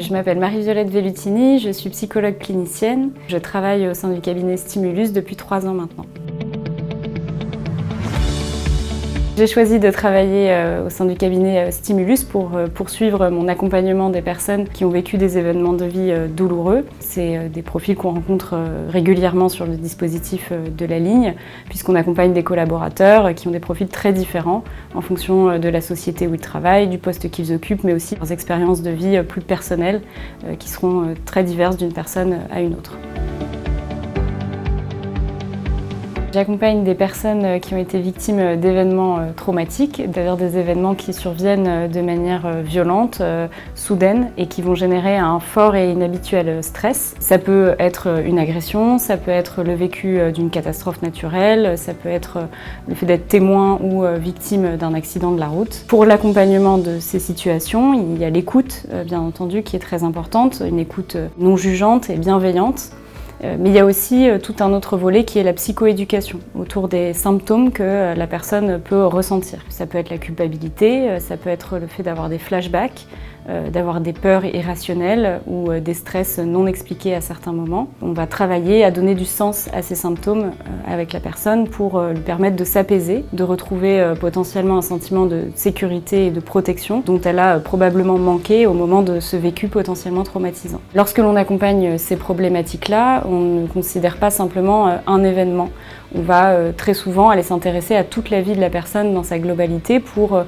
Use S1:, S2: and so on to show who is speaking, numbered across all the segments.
S1: Je m'appelle Marie-Violette Vellutini, je suis psychologue clinicienne. Je travaille au sein du cabinet Stimulus depuis 3 ans maintenant. J'ai choisi de travailler au sein du cabinet Stimulus pour poursuivre mon accompagnement des personnes qui ont vécu des événements de vie douloureux. C'est des profils qu'on rencontre régulièrement sur le dispositif de la ligne, puisqu'on accompagne des collaborateurs qui ont des profils très différents en fonction de la société où ils travaillent, du poste qu'ils occupent, mais aussi leurs expériences de vie plus personnelles qui seront très diverses d'une personne à une autre. J'accompagne des personnes qui ont été victimes d'événements traumatiques, d'ailleurs des événements qui surviennent de manière violente, soudaine et qui vont générer un fort et inhabituel stress. Ça peut être une agression, ça peut être le vécu d'une catastrophe naturelle, ça peut être le fait d'être témoin ou victime d'un accident de la route. Pour l'accompagnement de ces situations, il y a l'écoute, bien entendu, qui est très importante, une écoute non jugeante et bienveillante. Mais il y a aussi tout un autre volet qui est la psychoéducation, autour des symptômes que la personne peut ressentir. Ça peut être la culpabilité, ça peut être le fait d'avoir des flashbacks, d'avoir des peurs irrationnelles ou des stress non expliqués à certains moments. On va travailler à donner du sens à ces symptômes avec la personne pour lui permettre de s'apaiser, de retrouver potentiellement un sentiment de sécurité et de protection dont elle a probablement manqué au moment de ce vécu potentiellement traumatisant. Lorsque l'on accompagne ces problématiques-là, on ne considère pas simplement un événement. On va très souvent aller s'intéresser à toute la vie de la personne dans sa globalité pour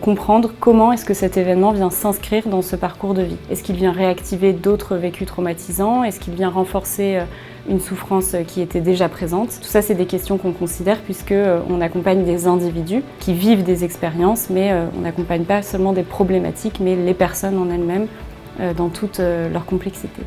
S1: comprendre comment est-ce que cet événement vient s'inscrire dans ce parcours de vie. Est-ce qu'il vient réactiver d'autres vécus traumatisants? Est-ce qu'il vient renforcer une souffrance qui était déjà présente? Tout ça, c'est des questions qu'on considère puisqu'on accompagne des individus qui vivent des expériences, mais on n'accompagne pas seulement des problématiques, mais les personnes en elles-mêmes dans toute leur complexité.